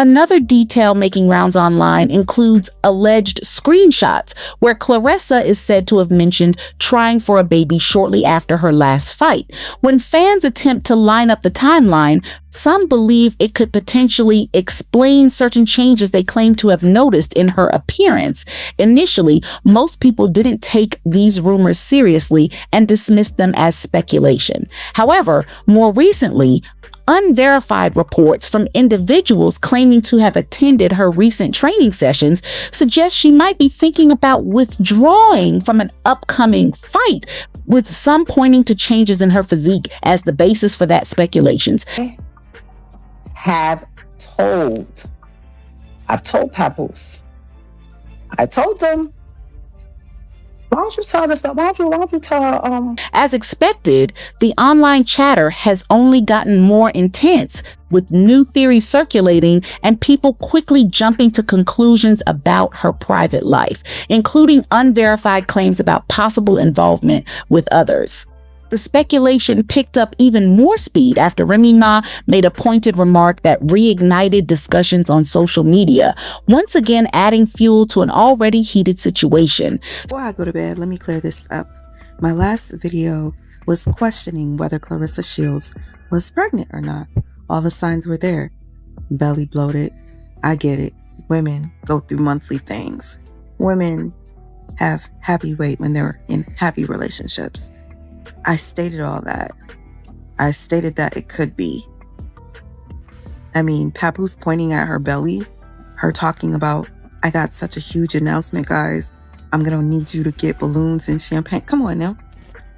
Another detail making rounds online includes alleged screenshots where Claressa is said to have mentioned trying for a baby shortly after her last fight. When fans attempt to line up the timeline, some believe it could potentially explain certain changes they claim to have noticed in her appearance. Initially, most people didn't take these rumors seriously and dismissed them as speculation. However, more recently, unverified reports from individuals claiming to have attended her recent training sessions suggest she might be thinking about withdrawing from an upcoming fight, with some pointing to changes in her physique as the basis for that speculations. I've told Papoose. I told them, why don't you tell us that? Why don't you tell As expected, the online chatter has only gotten more intense, with new theories circulating and people quickly jumping to conclusions about her private life, including unverified claims about possible involvement with others. The speculation picked up even more speed after Remy Ma made a pointed remark that reignited discussions on social media, once again adding fuel to an already heated situation. Before I go to bed, let me clear this up. My last video was questioning whether Claressa Shields was pregnant or not. All the signs were there. Belly bloated. I get it. Women go through monthly things. Women have happy weight when they're in happy relationships. I stated all that. I stated that it could be. I mean, Papoose pointing at her belly, her talking about, I got such a huge announcement, guys. I'm gonna need you to get balloons and champagne. Come on now.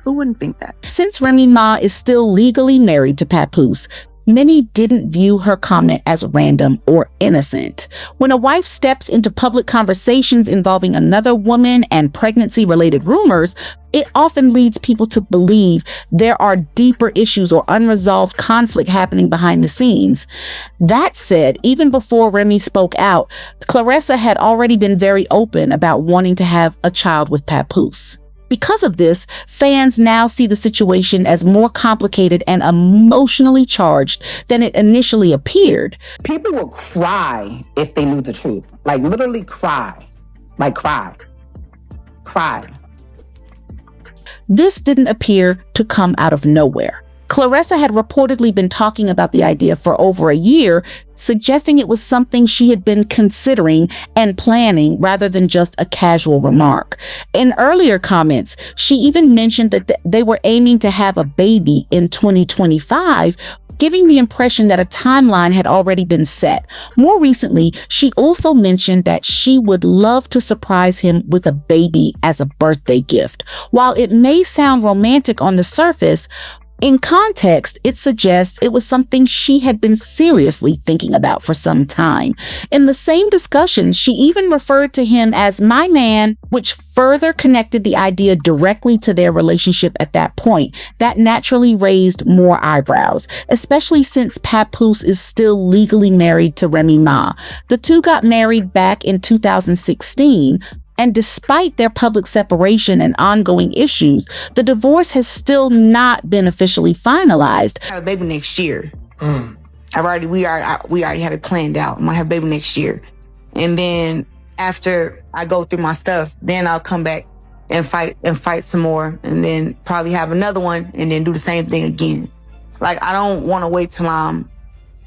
Who wouldn't think that? Since Remy Ma is still legally married to Papoose, many didn't view her comment as random or innocent. When a wife steps into public conversations involving another woman and pregnancy-related rumors, it often leads people to believe there are deeper issues or unresolved conflict happening behind the scenes. That said, even before Remy spoke out, Claressa had already been very open about wanting to have a child with Papoose. Because of this, fans now see the situation as more complicated and emotionally charged than it initially appeared. People will cry if they knew the truth. Like literally cry. Like cry. This didn't appear to come out of nowhere. Claressa had reportedly been talking about the idea for over a year, suggesting it was something she had been considering and planning rather than just a casual remark. In earlier comments, she even mentioned that they were aiming to have a baby in 2025, giving the impression that a timeline had already been set. More recently, she also mentioned that she would love to surprise him with a baby as a birthday gift. While it may sound romantic on the surface, in context, it suggests it was something she had been seriously thinking about for some time. In the same discussions, she even referred to him as my man, which further connected the idea directly to their relationship at that point. That naturally raised more eyebrows, especially since Papoose is still legally married to Remy Ma. The two got married back in 2016. And despite their public separation and ongoing issues, the divorce has still not been officially finalized. I have a baby next year. We already have it planned out. I'm gonna have a baby next year. And then after I go through my stuff, then I'll come back and fight some more, and then probably have another one and then do the same thing again. Like, I don't want to wait till I'm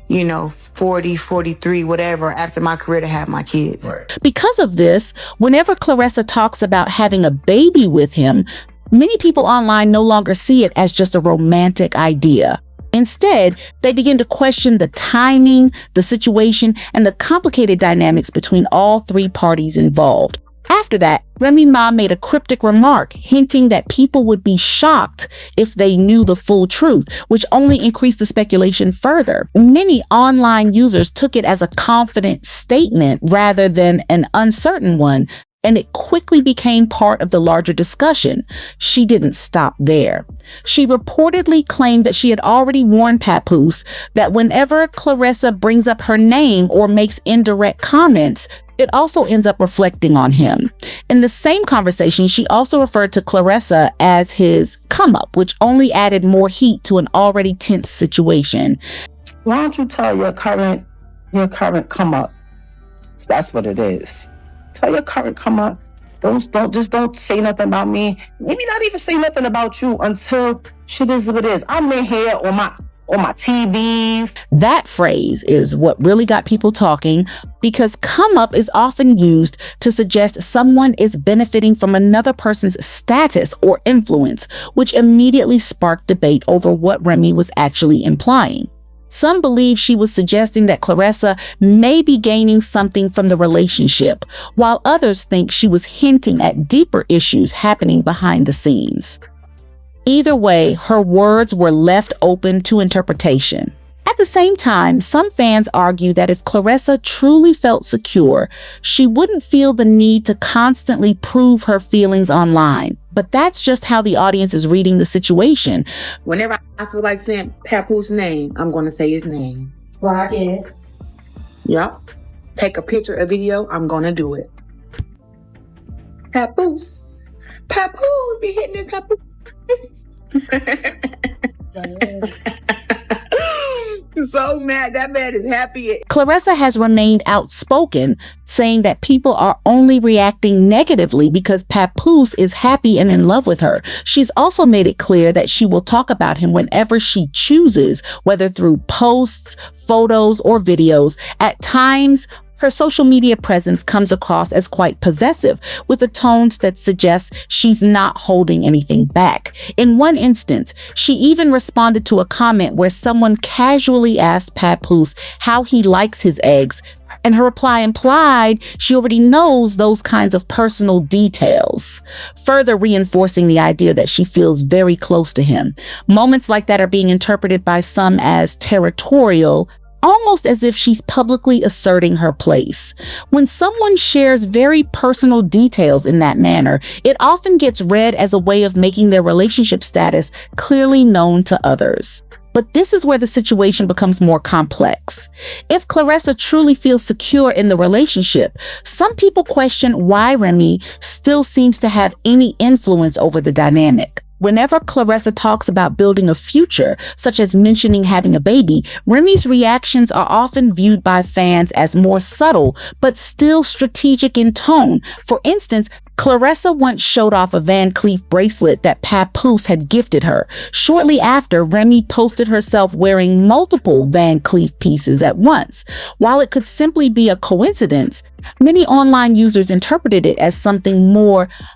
40, 43, whatever, after my career to have my kids. Right. Because of this, whenever Claressa talks about having a baby with him, many people online no longer see it as just a romantic idea. Instead, they begin to question the timing, the situation, and the complicated dynamics between all three parties involved. After that, Remy Ma made a cryptic remark hinting that people would be shocked if they knew the full truth, which only increased the speculation further. Many online users took it as a confident statement rather than an uncertain one, and it quickly became part of the larger discussion. She didn't stop there. She reportedly claimed that she had already warned Papoose that whenever Claressa brings up her name or makes indirect comments, it also ends up reflecting on him. In the same conversation, she also referred to Claressa as his come-up, which only added more heat to an already tense situation. Why don't you tell your current your current come up. So that's what it is. Tell your current come up. Don't say nothing about me. Maybe not even say nothing about you until shit is what it is. I'm in here on my TVs. That phrase is what really got people talking, because come up is often used to suggest someone is benefiting from another person's status or influence, which immediately sparked debate over what Remy was actually implying. Some believe she was suggesting that Claressa may be gaining something from the relationship, while others think she was hinting at deeper issues happening behind the scenes. Either way, her words were left open to interpretation. At the same time, some fans argue that if Claressa truly felt secure, she wouldn't feel the need to constantly prove her feelings online. But that's just how the audience is reading the situation. Whenever I feel like saying Papoose's name, I'm going to say his name. Well, I did. Yep. Take a picture, a video, I'm going to do it. Papoose. Papoose be hitting this Papoose. So mad. That man is happy. Claressa has remained outspoken, saying that people are only reacting negatively because Papoose is happy and in love with her. She's also made it clear that she will talk about him whenever she chooses, whether through posts, photos, or videos. At times, her social media presence comes across as quite possessive, with a tone that suggests she's not holding anything back. In one instance, she even responded to a comment where someone casually asked Papoose how he likes his eggs, and her reply implied she already knows those kinds of personal details, further reinforcing the idea that she feels very close to him. Moments like that are being interpreted by some as territorial, almost as if she's publicly asserting her place. When someone shares very personal details in that manner, it often gets read as a way of making their relationship status clearly known to others. But this is where the situation becomes more complex. If Claressa truly feels secure in the relationship, some people question why Remy still seems to have any influence over the dynamic. Whenever Claressa talks about building a future, such as mentioning having a baby, Remy's reactions are often viewed by fans as more subtle, but still strategic in tone. For instance, Claressa once showed off a Van Cleef bracelet that Papoose had gifted her. Shortly after, Remy posted herself wearing multiple Van Cleef pieces at once. While it could simply be a coincidence, many online users interpreted it as something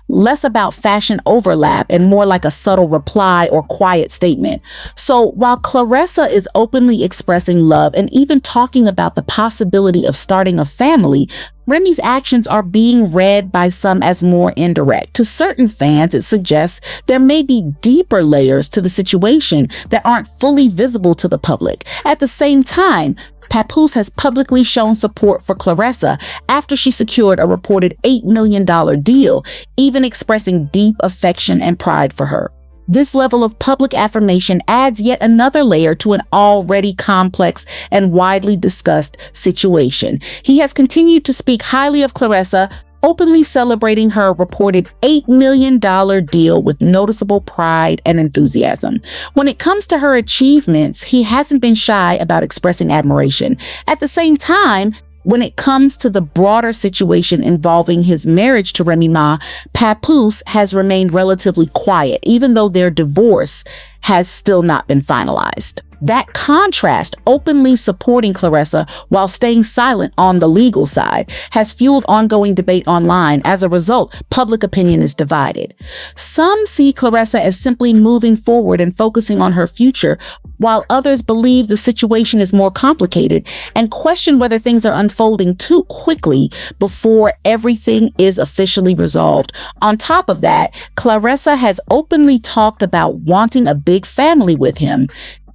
less about fashion overlap and more like a subtle reply or quiet statement. So while Claressa is openly expressing love and even talking about the possibility of starting a family, Remy's actions are being read by some as more indirect. To certain fans, it suggests there may be deeper layers to the situation that aren't fully visible to the public. At the same time, Papoose has publicly shown support for Claressa after she secured a reported $8 million deal, even expressing deep affection and pride for her. This level of public affirmation adds yet another layer to an already complex and widely discussed situation. He has continued to speak highly of Claressa, openly celebrating her reported $8 million deal with noticeable pride and enthusiasm. When it comes to her achievements, he hasn't been shy about expressing admiration. At the same time, when it comes to the broader situation involving his marriage to Remy Ma, Papoose has remained relatively quiet, even though their divorce has still not been finalized. That contrast, openly supporting Claressa while staying silent on the legal side, has fueled ongoing debate online. As a result, public opinion is divided. Some see Claressa as simply moving forward and focusing on her future, while others believe the situation is more complicated and question whether things are unfolding too quickly before everything is officially resolved. On top of that, Claressa has openly talked about wanting a big family with him,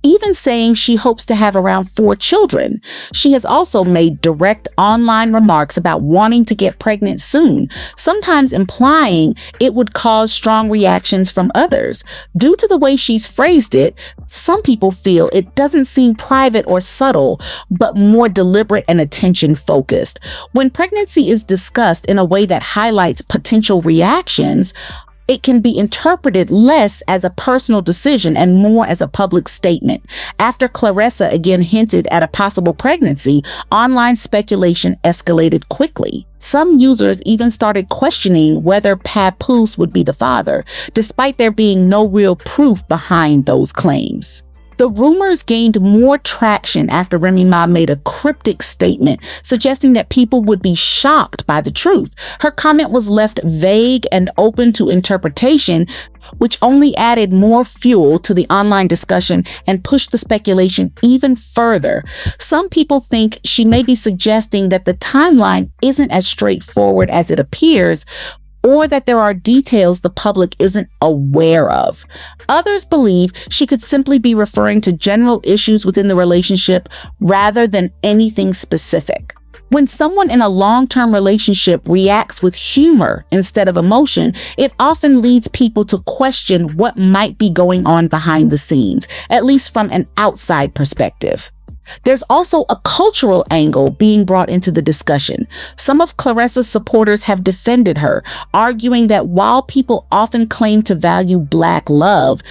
even saying she hopes to have around 4 children. She has also made direct online remarks about wanting to get pregnant soon, sometimes implying it would cause strong reactions from others. Due to the way she's phrased it, some people feel it doesn't seem private or subtle, but more deliberate and attention-focused. When pregnancy is discussed in a way that highlights potential reactions, it can be interpreted less as a personal decision and more as a public statement. After Claressa again hinted at a possible pregnancy, online speculation escalated quickly. Some users even started questioning whether Papoose would be the father, despite there being no real proof behind those claims. The rumors gained more traction after Remy Ma made a cryptic statement suggesting that people would be shocked by the truth. Her comment was left vague and open to interpretation, which only added more fuel to the online discussion and pushed the speculation even further. Some people think she may be suggesting that the timeline isn't as straightforward as it appears, or that there are details the public isn't aware of. Others believe she could simply be referring to general issues within the relationship rather than anything specific. When someone in a long-term relationship reacts with humor instead of emotion, it often leads people to question what might be going on behind the scenes, at least from an outside perspective. There's also a cultural angle being brought into the discussion. Some of Claressa's supporters have defended her, arguing that while people often claim to value Black love,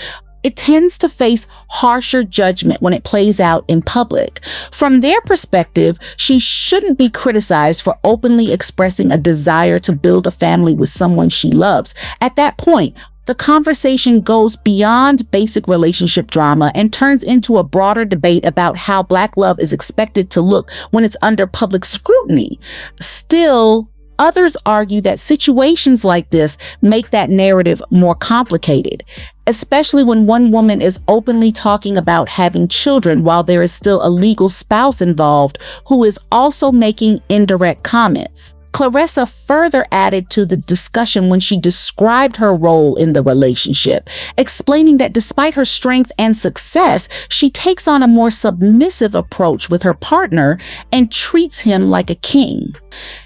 it tends to face harsher judgment when it plays out in public. From their perspective, she shouldn't be criticized for openly expressing a desire to build a family with someone she loves. At that point, the conversation goes beyond basic relationship drama and turns into a broader debate about how Black love is expected to look when it's under public scrutiny. Still, others argue that situations like this make that narrative more complicated, especially when one woman is openly talking about having children while there is still a legal spouse involved who is also making indirect comments. Claressa further added to the discussion when she described her role in the relationship, explaining that despite her strength and success, she takes on a more submissive approach with her partner and treats him like a king.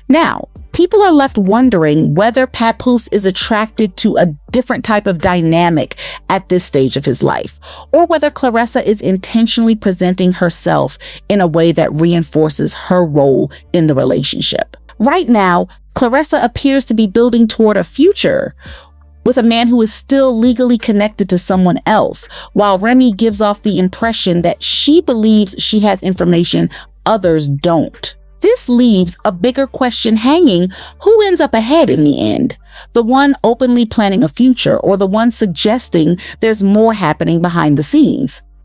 Now, people are left wondering whether Papoose is attracted to a different type of dynamic at this stage of his life, or whether Claressa is intentionally presenting herself in a way that reinforces her role in the relationship. Right now, Claressa appears to be building toward a future with a man who is still legally connected to someone else, while Remy gives off the impression that she believes she has information others don't. This leaves a bigger question hanging: who ends up ahead in the end? The one openly planning a future, or the one suggesting there's more happening behind the scenes?